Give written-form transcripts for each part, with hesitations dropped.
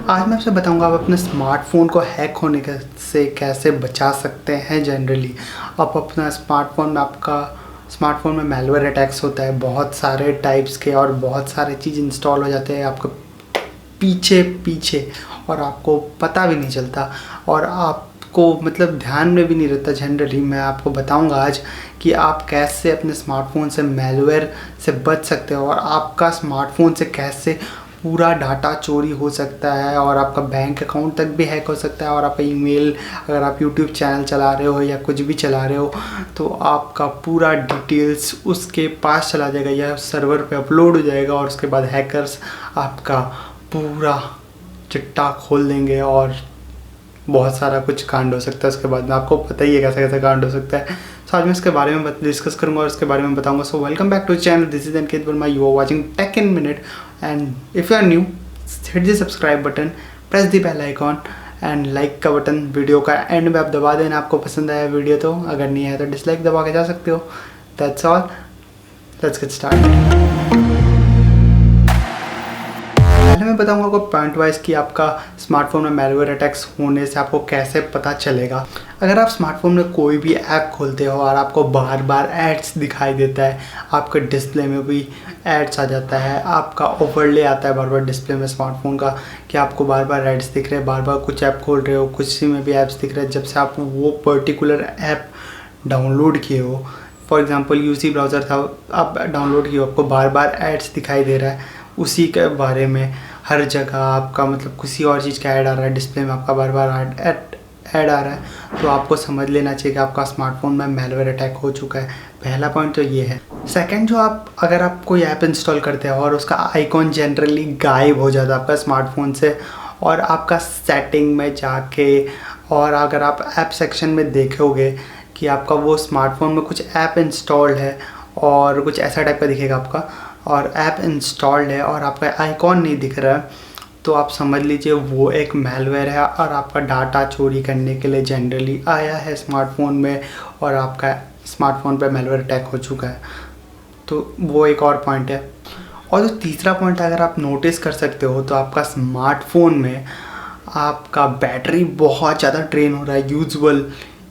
आज मैं आपसे बताऊंगा आप अपने स्मार्टफ़ोन को हैक होने से कैसे बचा सकते हैं। जनरली आप अपना स्मार्टफ़ोन में मैलवेयर अटैक्स होता है, बहुत सारे टाइप्स के और बहुत सारे चीज़ इंस्टॉल हो जाते हैं आपके पीछे पीछे और आपको पता भी नहीं चलता और आपको मतलब ध्यान में भी नहीं रहता। जनरली मैं आपको बताऊंगा आज कि आप कैसे अपने स्मार्टफ़ोन से मैलवेयर से बच सकते हो और आपका स्मार्टफ़ोन से कैसे पूरा डाटा चोरी हो सकता है और आपका बैंक अकाउंट तक भी हैक हो सकता है और आपका ईमेल, अगर आप यूट्यूब चैनल चला रहे हो या कुछ भी चला रहे हो तो आपका पूरा डिटेल्स उसके पास चला जाएगा या सर्वर पे अपलोड हो जाएगा और उसके बाद हैकर्स आपका पूरा चिट्टा खोल देंगे और बहुत सारा कुछ कांड हो सकता है। उसके बाद में आपको पता ही है कैसा कैसा कांड हो सकता है। तो आज मैं इसके बारे में डिस्कस करूंगा और इसके बारे में बताऊंगा। So welcome back to channel, this is Ankit Verma, you are watching tech in minute and if you are new hit the subscribe button, press the bell icon and like का बटन वीडियो का end में आप दबा देना। आपको पसंद आया video तो, अगर नहीं आया तो डिसलाइक दबा के जा सकते हो। That's all, let's get start. पहले मैं बताऊंगा आपको पॉइंट वाइज कि आपका स्मार्टफोन में मैलवेयर अटैक्स होने से आपको कैसे पता चलेगा। अगर आप स्मार्टफोन में कोई भी ऐप खोलते हो और आपको बार बार एड्स दिखाई देता है, आपके डिस्प्ले में भी एड्स आ जाता है, आपका ओवरले आता है बार बार डिस्प्ले में स्मार्टफोन का कि आपको बार बार एड्स दिख रहे हैं, बार बार कुछ ऐप खोल रहे हो, कुछ में भी ऐप्स दिख रहे हैं जब से आप वो पर्टिकुलर ऐप डाउनलोड किए हो। फॉर एग्जाम्पल यूसी ब्राउज़र था, आप डाउनलोड किए हो, आपको बार बार एड्स दिखाई दे रहा है उसी के बारे में। हर जगह आपका मतलब किसी और चीज़ का ऐड आ रहा है, डिस्प्ले में आपका बार बार ऐड आ रहा है, तो आपको समझ लेना चाहिए कि आपका स्मार्टफोन में मैलवेयर अटैक हो चुका है। पहला पॉइंट तो ये है। सेकंड, जो अगर आप कोई ऐप इंस्टॉल करते हो और उसका आइकॉन जनरली गायब हो जाता है आपका स्मार्टफोन से और आपका सेटिंग में जाके, और अगर आप ऐप सेक्शन में देखोगे कि आपका वो स्मार्टफोन में कुछ ऐप इंस्टॉल्ड है और कुछ ऐसा टाइप का दिखेगा आपका, और ऐप इंस्टॉल्ड है और आपका आइकॉन नहीं दिख रहा है, तो आप समझ लीजिए वो एक मैलवेयर है और आपका डाटा चोरी करने के लिए जनरली आया है स्मार्टफोन में और आपका स्मार्टफोन पे मैलवेयर अटैक हो चुका है। तो वो एक और पॉइंट है। और जो तीसरा पॉइंट अगर आप नोटिस कर सकते हो तो आपका स्मार्टफोन में आपका बैटरी बहुत ज़्यादा ड्रेन हो रहा है।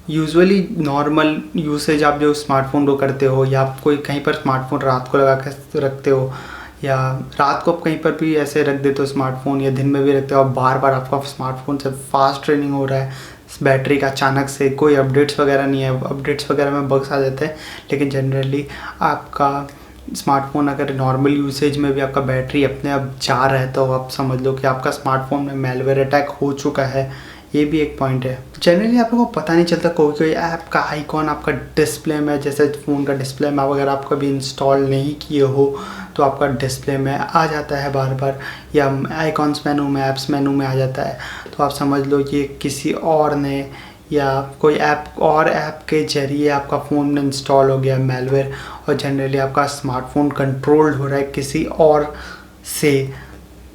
यूजुअली नॉर्मल यूसेज आप जो स्मार्टफोन को करते हो या आप कोई कहीं पर स्मार्टफोन रात को लगा के रखते हो या रात को आप कहीं पर भी ऐसे रख देते हो स्मार्टफोन या दिन में भी रखते हो और बार बार आपका स्मार्टफोन से फास्ट ट्रेनिंग हो रहा है बैटरी का, अचानक से कोई अपडेट्स वगैरह नहीं है, अपडेट्स वगैरह में बग्स आ जाते हैं, लेकिन जनरली आपका स्मार्टफोन अगर नॉर्मल यूसेज में भी आपका बैटरी अपने आप जा रहा है तो आप समझ लो कि आपका स्मार्टफोन में मैलवेयर अटैक हो चुका है। ये भी एक पॉइंट है। जनरली आप लोगों को पता नहीं चलता, कोई ऐप का आइकॉन आपका डिस्प्ले में, जैसे फ़ोन का डिस्प्ले में अगर आप कभी इंस्टॉल नहीं किए हो तो आपका डिस्प्ले में आ जाता है बार बार, या आइकॉन्स मेनू में, ऐप्स मेनू में आ जाता है, तो आप समझ लो ये किसी और ने या कोई ऐप के ज़रिए आपका फ़ोन में इंस्टॉल हो गया मैलवेयर और जनरली आपका स्मार्टफोन कंट्रोल्ड हो रहा है किसी और से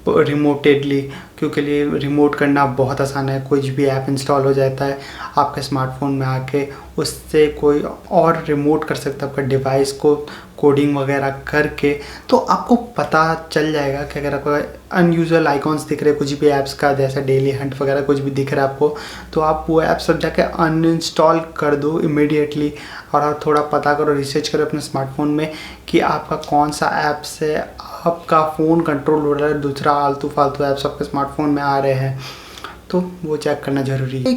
रिमोटेडली, क्योंकि लिए रिमोट करना बहुत आसान है। कुछ भी ऐप इंस्टॉल हो जाता है आपके स्मार्टफोन में आके, उससे कोई और रिमोट कर सकता है आपका डिवाइस को कोडिंग वगैरह करके, तो आपको पता चल जाएगा कि अगर आपको अनयूजुअल आइकॉन्स दिख रहे कुछ भी ऐप्स का, जैसे डेली हंट वगैरह कुछ भी दिख रहा है आपको, तो आप वो ऐप सब जाके अनइंस्टॉल कर दो इमीडिएटली और आप थोड़ा पता करो, रिसर्च करो अपने स्मार्टफोन में कि आपका कौन सा ऐप से आपका फ़ोन कंट्रोल हो रहा है, दूसरा आलतू फालतू ऐप्स आपके स्मार्टफोन में आ रहे हैं, तो वो चेक करना ज़रूरी है।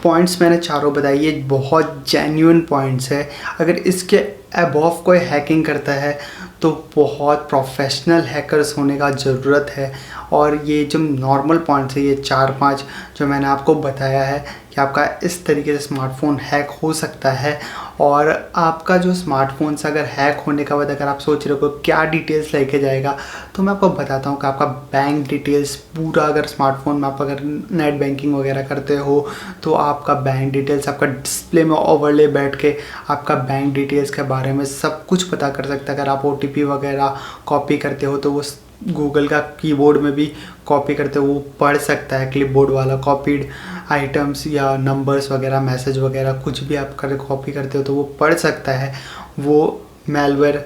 पॉइंट्स मैंने चारों बताई, ये बहुत जेन्युइन पॉइंट्स है। अगर इसके अबव कोई हैकिंग करता है तो बहुत प्रोफेशनल हैकर्स होने का ज़रूरत है। और ये जो नॉर्मल पॉइंट्स है, ये 4-5 जो मैंने आपको बताया है कि आपका इस तरीके से स्मार्टफोन हैक हो सकता है। और आपका जो स्मार्टफोन से अगर हैक होने का बाद अगर आप सोच रहे हो क्या डिटेल्स लेके जाएगा, तो मैं आपको बताता हूँ कि आपका बैंक डिटेल्स पूरा, अगर स्मार्टफोन में आप अगर नेट बैंकिंग वगैरह करते हो तो आपका बैंक डिटेल्स आपका डिस्प्ले में ओवरले बैठ के आपका बैंक डिटेल्स के बारे में सब कुछ पता कर सकता है। अगर आप OTP वगैरह कॉपी करते हो तो वो गूगल का कीबोर्ड में भी कॉपी करते हो, वो पढ़ सकता है, क्लिपबोर्ड वाला कॉपीड आइटम्स या नंबर्स वगैरह, मैसेज वगैरह कुछ भी आप कॉपी करते हो तो वो पढ़ सकता है वो मैलवेयर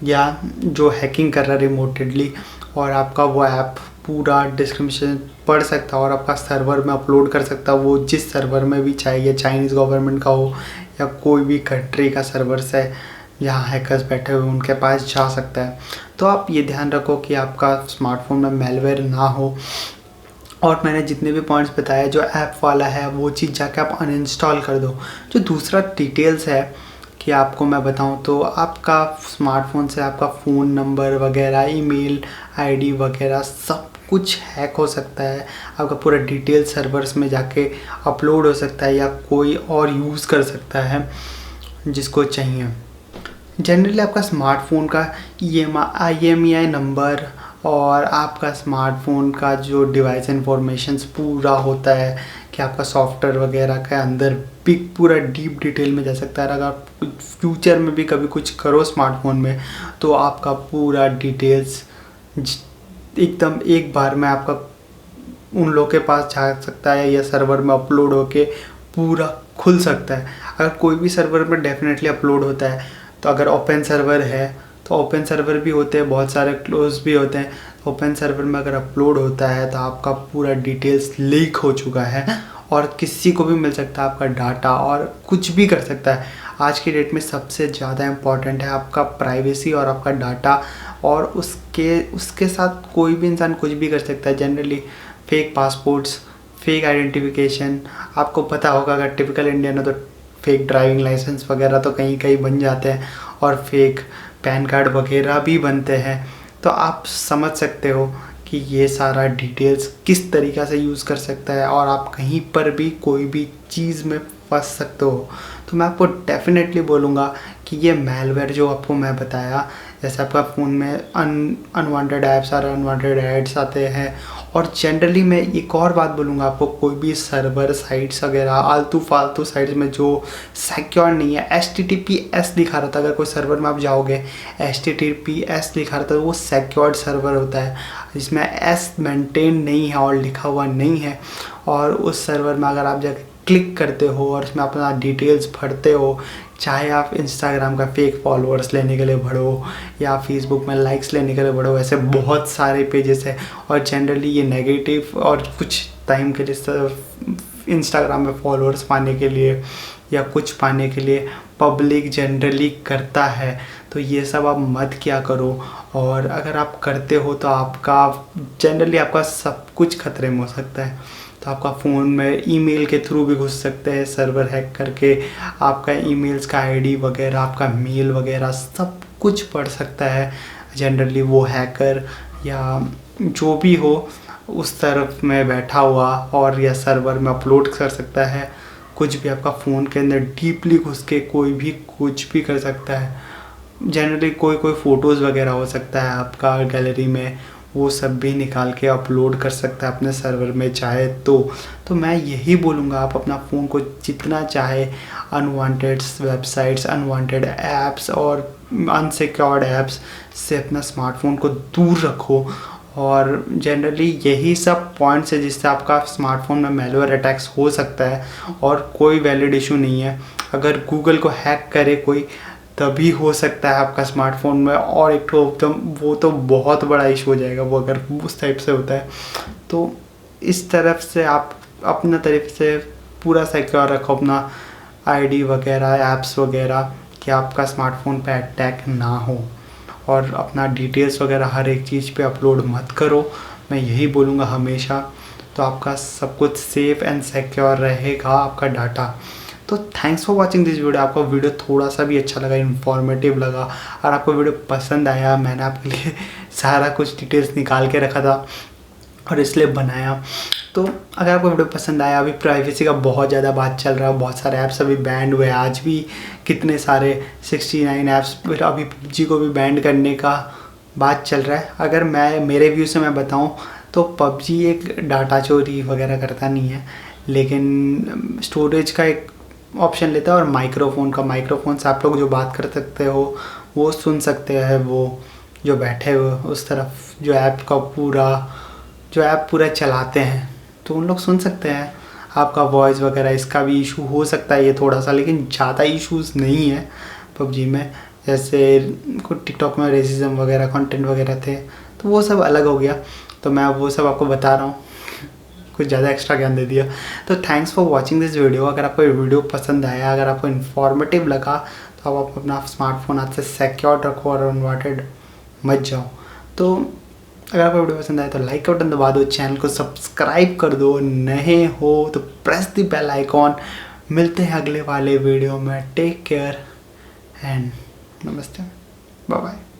या जो हैकिंग कर रहा है रिमोटेडली, और आपका वो ऐप पूरा डिस्क्रिप्शन पढ़ सकता है और आपका सर्वर में अपलोड कर सकता है। वो जिस सर्वर में भी चाहिए, चाइनीज़ गवर्नमेंट का हो या कोई भी कंट्री का सर्वर्स है जहाँ हैकर्स बैठे हुए उनके पास जा सकता है। तो आप ये ध्यान रखो कि आपका स्मार्टफोन में मैलवेयर ना हो। और मैंने जितने भी पॉइंट्स बताए, जो ऐप वाला है वो चीज़ जाके आप अनइंस्टॉल कर दो। जो दूसरा डिटेल्स है कि आपको मैं बताऊं तो आपका स्मार्टफोन से आपका फ़ोन नंबर वगैरह, ईमेल आईडी वगैरह सब कुछ हैक हो सकता है। आपका पूरा डिटेल सर्वर्स में जाके अपलोड हो सकता है या कोई और यूज़ कर सकता है जिसको चाहिए। जनरली आपका स्मार्टफोन का IMEI नंबर और आपका स्मार्टफोन का जो डिवाइस इंफॉर्मेशंस पूरा होता है कि आपका सॉफ्टवेयर वगैरह के अंदर भी पूरा डीप डिटेल में जा सकता है। अगर आप फ्यूचर में भी कभी कुछ करो स्मार्टफोन में तो आपका पूरा डिटेल्स एकदम एक बार में आपका उन लोग के पास जा सकता है या सर्वर में अपलोड होके पूरा खुल सकता है। अगर कोई भी सर्वर में डेफिनेटली अपलोड होता है, तो अगर ओपन सर्वर है तो ओपन सर्वर भी होते हैं, बहुत सारे क्लोज भी होते हैं। ओपन सर्वर में अगर अपलोड होता है तो आपका पूरा डिटेल्स लीक हो चुका है और किसी को भी मिल सकता है आपका डाटा और कुछ भी कर सकता है। आज की डेट में सबसे ज़्यादा इम्पॉर्टेंट है आपका प्राइवेसी और आपका डाटा, और उसके साथ कोई भी इंसान कुछ भी कर सकता है। Generally fake passports, fake identification, आपको पता होगा अगर टिपिकल इंडियन है तो फेक ड्राइविंग लाइसेंस वगैरह तो कहीं कहीं बन जाते हैं और फेक पैन कार्ड वगैरह भी बनते हैं। तो आप समझ सकते हो कि ये सारा डिटेल्स किस तरीक़ा से यूज़ कर सकता है और आप कहीं पर भी कोई भी चीज़ में फंस सकते हो। तो मैं आपको डेफिनेटली बोलूँगा कि ये मैलवेयर जो आपको मैं बताया, जैसे आपका फ़ोन में अनवांटेड ऐप्स और अनवांटेड एड्स आते हैं। और जनरली मैं एक और बात बोलूँगा आपको, कोई भी सर्वर साइट्स वगैरह आलतू फालतू साइट्स में जो सिक्योर नहीं है, HTTPS लिखा रहता है, अगर कोई सर्वर में आप जाओगे HTTPS लिखा रहता है तो वो सिक्योर्ड सर्वर होता है जिसमें S मेंटेन नहीं है और लिखा हुआ नहीं है। और उस सर्वर में अगर आप जाकर क्लिक करते हो और उसमें अपना डिटेल्स भरते हो, चाहे आप इंस्टाग्राम का फेक फॉलोअर्स लेने के लिए भरो या फेसबुक में लाइक्स लेने के लिए भरो, ऐसे बहुत सारे पेजेस हैं। और जनरली ये नेगेटिव और कुछ टाइम के लिए इंस्टाग्राम में फॉलोअर्स पाने के लिए या कुछ पाने के लिए पब्लिक जनरली करता है। तो ये सब आप मत क्या करो, और अगर आप करते हो तो आपका जनरली आपका सब कुछ खतरे में हो सकता है। तो आपका फ़ोन में ईमेल के थ्रू भी घुस सकते हैं सर्वर हैक करके, आपका ईमेल्स का आईडी वगैरह, आपका मेल वगैरह सब कुछ पढ़ सकता है जनरली वो हैकर या जो भी हो उस तरफ में बैठा हुआ, और या सर्वर में अपलोड कर सकता है कुछ भी। आपका फ़ोन के अंदर डीपली घुस के कोई भी कुछ भी कर सकता है। जनरली कोई फ़ोटोज़ वगैरह हो सकता है आपका गैलरी में, वो सब भी निकाल के अपलोड कर सकता है अपने सर्वर में चाहे तो मैं यही बोलूँगा आप अपना फ़ोन को जितना चाहे अनवांटेड वेबसाइट्स, अनवांटेड ऐप्स और अनसिक्योर्ड ऐप्स से अपना स्मार्टफोन को दूर रखो। और जनरली यही सब पॉइंट्स है जिससे आपका स्मार्टफोन में मैलवेयर अटैक्स हो सकता है और कोई वैलिड इशू नहीं है। अगर गूगल को हैक करे कोई तभी हो सकता है आपका स्मार्टफोन में, और एक तो एकदम वो तो बहुत बड़ा इशू हो जाएगा वो अगर उस टाइप से होता है। तो इस तरफ से आप अपना तरफ से पूरा सिक्योर रखो अपना आईडी वगैरह, ऐप्स वगैरह, कि आपका स्मार्टफोन पे अटैक ना हो, और अपना डिटेल्स वगैरह हर एक चीज़ पे अपलोड मत करो, मैं यही बोलूँगा हमेशा। तो आपका सब कुछ सेफ़ एंड सिक्योर रहेगा आपका डाटा। तो thanks for watching this video. आपको वीडियो थोड़ा सा भी अच्छा लगा, इन्फॉर्मेटिव लगा और आपको वीडियो पसंद आया, मैंने आपके लिए सारा कुछ डिटेल्स निकाल के रखा था और इसलिए बनाया। तो अगर आपको वीडियो पसंद आया, अभी प्राइवेसी का बहुत ज़्यादा बात चल रहा है, बहुत सारे ऐप्स अभी बैंड हुए, आज भी कितने सारे 69 ऐप्स, फिर अभी PUBG को भी बैंड करने का बात चल रहा है। अगर मेरे व्यू से मैं बताऊं तो PUBG एक डाटा चोरी वगैरह करता नहीं है, लेकिन स्टोरेज का एक ऑप्शन लेता है और माइक्रोफोन से आप लोग जो बात कर सकते हो वो सुन सकते हैं, वो जो बैठे हुए उस तरफ जो ऐप पूरा चलाते हैं तो उन लोग सुन सकते हैं आपका वॉइस वगैरह। इसका भी इशू हो सकता है ये थोड़ा सा, लेकिन ज़्यादा इश्यूज़ नहीं है PUBG में। जैसे टिकटॉक में रेसिज्म वगैरह कंटेंट वगैरह थे तो वो सब अलग हो गया। तो मैं वो सब आपको बता रहा हूँ, कुछ ज़्यादा एक्स्ट्रा ज्ञान दे दिया। तो thanks for watching this video. अगर आपको ये वीडियो पसंद आया, अगर आपको इन्फॉर्मेटिव लगा, तो आप अपना स्मार्टफोन हाथ से सिक्योर रखो और अनवांटेड मत जाओ। तो अगर आपको वीडियो पसंद आए तो लाइक का बटन दबा दो, चैनल को सब्सक्राइब कर दो, नए हो तो प्रेस द बेल आइकॉन। मिलते हैं अगले वाले वीडियो में। टेक केयर एंड नमस्ते, बाय बाय।